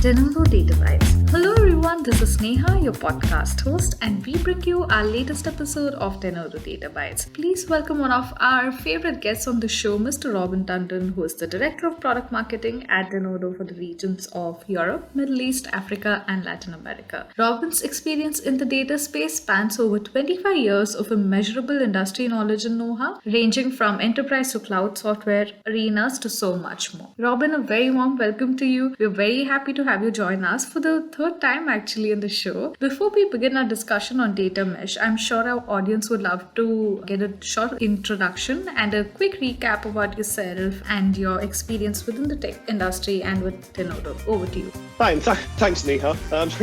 Denodo Data Bites. Hello everyone, this is Neha, your podcast host, and we bring you our latest episode of Denodo Data Bites. Please welcome one of our favorite guests on the show, Mr. Robin Tandon, who is the Director of Product Marketing at Denodo for the regions of Europe, Middle East, Africa, and Latin America. Robin's experience in the data space spans over 25 years of immeasurable industry knowledge and know-how, ranging from enterprise to cloud software arenas to so much more. Robin, a very warm welcome to you. We're very happy to have you join us for the third time actually in the show. Before we begin our discussion on data mesh, I'm sure our audience would love to get a short introduction and a quick recap about yourself and your experience within the tech industry and with Denodo. Over to you. Hi, and thanks, Neha.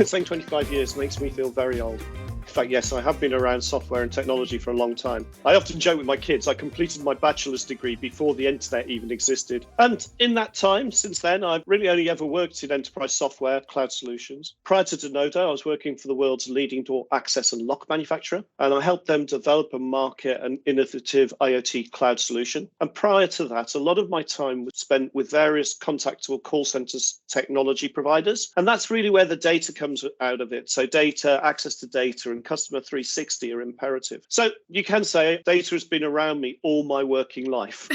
Saying 25 years makes me feel very old. In fact, yes, I have been around software and technology for a long time. I often joke with my kids, I completed my bachelor's degree before the internet even existed. And in that time, since then, I've really only ever worked in enterprise software, cloud solutions. Prior to Denodo, I was working for the world's leading door access and lock manufacturer, and I helped them develop and market an innovative IoT cloud solution. And prior to that, a lot of my time was spent with various contactable call centers technology providers. And that's really where the data comes out of it. So data, access to data, and customer 360 are imperative. So you can say data has been around me all my working life.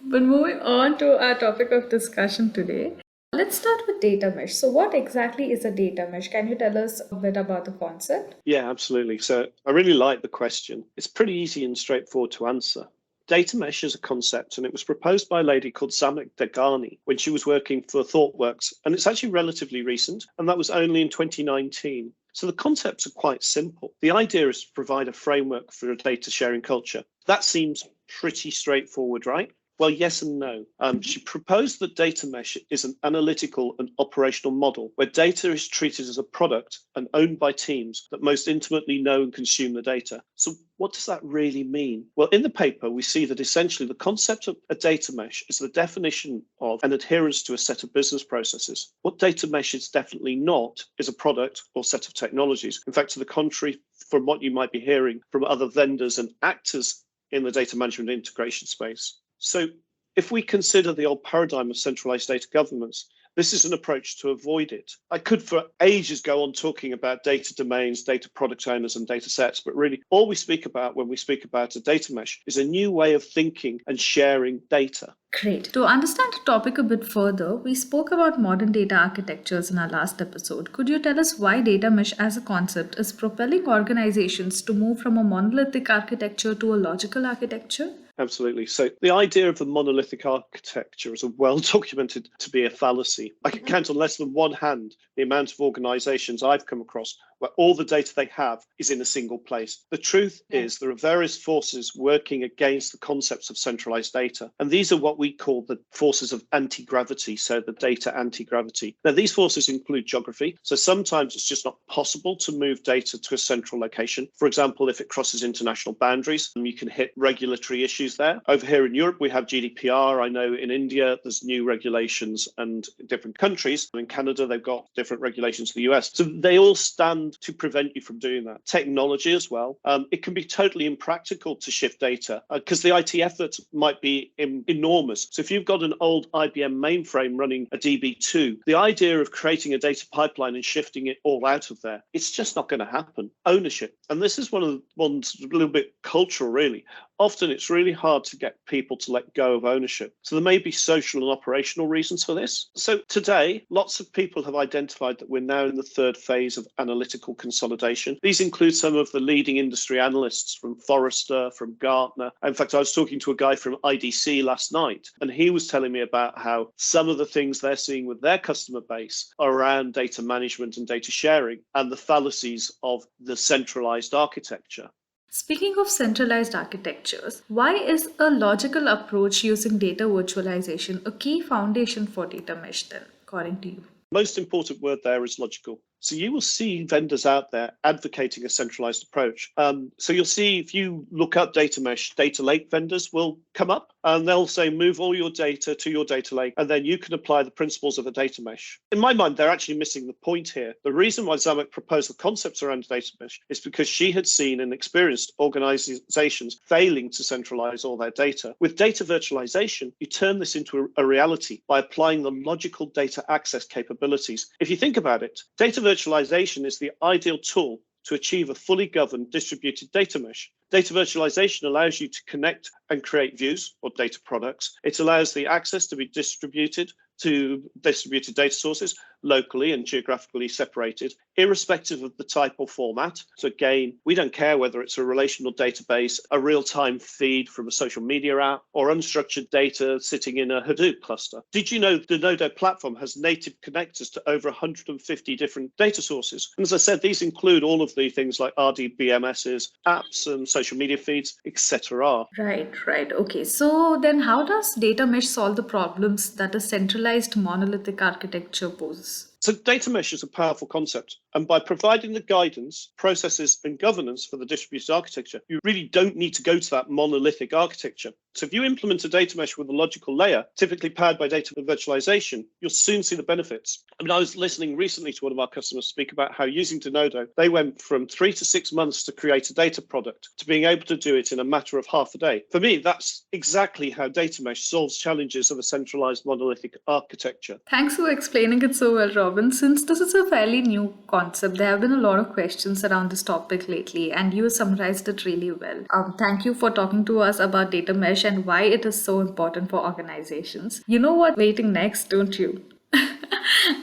But moving on to our topic of discussion today, let's start with data mesh. So what exactly is a data mesh? Can you tell us a bit about the concept? Yeah, absolutely. So I really like the question. It's pretty easy and straightforward to answer. Data mesh is a concept, and it was proposed by a lady called Zamek Dehghani when she was working for ThoughtWorks. And it's actually relatively recent, and that was only in 2019. So the concepts are quite simple. The idea is to provide a framework for a data sharing culture. That seems pretty straightforward, right? Well, yes and no. She proposed that data mesh is an analytical and operational model where data is treated as a product and owned by teams that most intimately know and consume the data. So what does that really mean? Well, in the paper, we see that essentially the concept of a data mesh is the definition of an adherence to a set of business processes. What data mesh is definitely not is a product or set of technologies. In fact, to the contrary, from what you might be hearing from other vendors and actors in the data management integration space. So if we consider the old paradigm of centralized data governance, this is an approach to avoid it. I could for ages go on talking about data domains, data product owners, and data sets, but really all we speak about when we speak about a data mesh is a new way of thinking and sharing data. Great. To understand the topic a bit further, we spoke about modern data architectures in our last episode. Could you tell us why data mesh as a concept is propelling organizations to move from a monolithic architecture to a logical architecture? Absolutely. So the idea of the monolithic architecture is well documented to be a fallacy. I can count on less than one hand the amount of organizations I've come across where all the data they have is in a single place. The truth is there are various forces working against the concepts of centralized data. And these are what we call the forces of anti-gravity, so the data anti-gravity. Now, these forces include geography. So sometimes it's just not possible to move data to a central location. For example, if it crosses international boundaries, you can hit regulatory issues there. Over here in Europe, we have GDPR. I know in India, there's new regulations and different countries. In Canada, they've got different regulations to the US. So they all stand to prevent you from doing that. Technology as well. It can be totally impractical to shift data because the IT effort might be enormous. So if you've got an old IBM mainframe running a DB2, the idea of creating a data pipeline and shifting it all out of there, it's just not going to happen. Ownership. And this is one of the ones a little bit cultural, really. Often it's really hard to get people to let go of ownership. So there may be social and operational reasons for this. So today, lots of people have identified that we're now in the third phase of analytical consolidation. These include some of the leading industry analysts from Forrester, from Gartner. In fact, I was talking to a guy from IDC last night, and he was telling me about how some of the things they're seeing with their customer base are around data management and data sharing and the fallacies of the centralized architecture. Speaking of centralized architectures, why is a logical approach using data virtualization a key foundation for data mesh then, according to you? Most important word there is logical. So you will see vendors out there advocating a centralized approach. So you'll see if you look up data mesh, data lake vendors will come up and they'll say, move all your data to your data lake, and then you can apply the principles of a data mesh. In my mind, they're actually missing the point here. The reason why Zamek proposed the concepts around data mesh is because she had seen and experienced organizations failing to centralize all their data. With data virtualization, you turn this into a reality by applying the logical data access capabilities. If you think about it, data virtualization is the ideal tool to achieve a fully governed distributed data mesh. Data virtualization allows you to connect and create views or data products. It allows the access to be distributed to distributed data sources locally and geographically separated, irrespective of the type or format. So again, we don't care whether it's a relational database, a real-time feed from a social media app, or unstructured data sitting in a Hadoop cluster. Did you know the Denodo platform has native connectors to over 150 different data sources? And as I said, these include all of the things like RDBMSs, apps and social media feeds, etc. Right. Okay. So then how does data mesh solve the problems that a centralized monolithic architecture poses? So data mesh is a powerful concept. And by providing the guidance, processes, and governance for the distributed architecture, you really don't need to go to that monolithic architecture. So if you implement a data mesh with a logical layer, typically powered by data virtualization, you'll soon see the benefits. I mean, I was listening recently to one of our customers speak about how using Denodo, they went from 3 to 6 months to create a data product to being able to do it in a matter of half a day. For me, that's exactly how data mesh solves challenges of a centralized monolithic architecture. Thanks for explaining it so well, Robin. Since this is a fairly new concept, there have been a lot of questions around this topic lately, and you summarized it really well. Thank you for talking to us about data mesh and why it is so important for organizations. You know what waiting next, don't you?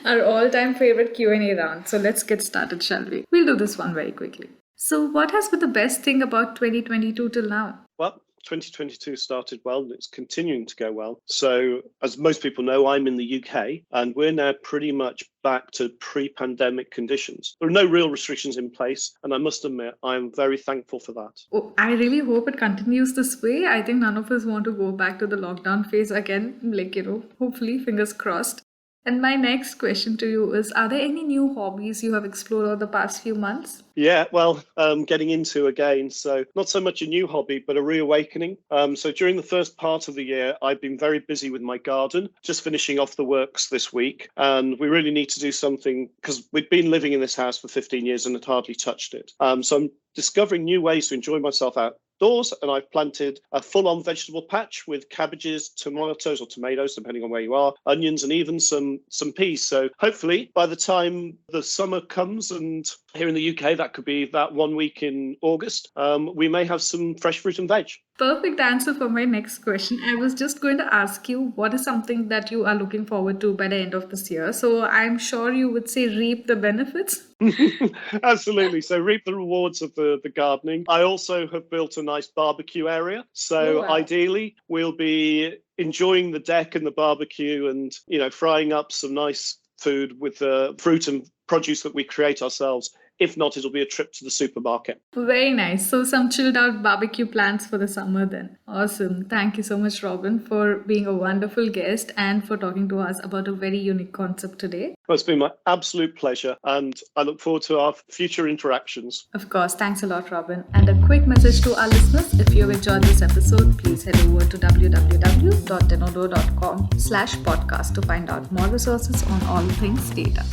Our all-time favorite Q&A round. So let's get started, shall we? We'll do this one very quickly. So what has been the best thing about 2022 till now? Well, 2022 started well and it's continuing to go well. So as most people know, I'm in the UK and we're now pretty much back to pre-pandemic conditions. There are no real restrictions in place, and I must admit, I'm very thankful for that. Oh, I really hope it continues this way. I think none of us want to go back to the lockdown phase again, hopefully, fingers crossed. And my next question to you is, are there any new hobbies you have explored over the past few months? Yeah, well, getting into again. So not so much a new hobby, but a reawakening. So during the first part of the year, I've been very busy with my garden, just finishing off the works this week. And we really need to do something because we've been living in this house for 15 years and had hardly touched it. So I'm discovering new ways to enjoy myself outdoors, and I've planted a full-on vegetable patch with cabbages, tomatoes or tomatoes, depending on where you are, onions, and even some peas. So hopefully by the time the summer comes, and here in the UK, that could be that 1 week in August, we may have some fresh fruit and veg. Perfect answer for my next question. I was just going to ask you, what is something that you are looking forward to by the end of this year? So I'm sure you would say reap the benefits. Absolutely. So reap the rewards of the gardening. I also have built a nice barbecue area. So Ideally, we'll be enjoying the deck and the barbecue and, frying up some nice food with the fruit and produce that we create ourselves. If not, it'll be a trip to the supermarket. Very nice. So some chilled out barbecue plans for the summer then. Awesome. Thank you so much, Robin, for being a wonderful guest and for talking to us about a very unique concept today. Well, it's been my absolute pleasure, and I look forward to our future interactions. Of course. Thanks a lot, Robin. And a quick message to our listeners. If you have enjoyed this episode, please head over to www.denodo.com/podcast to find out more resources on all things data.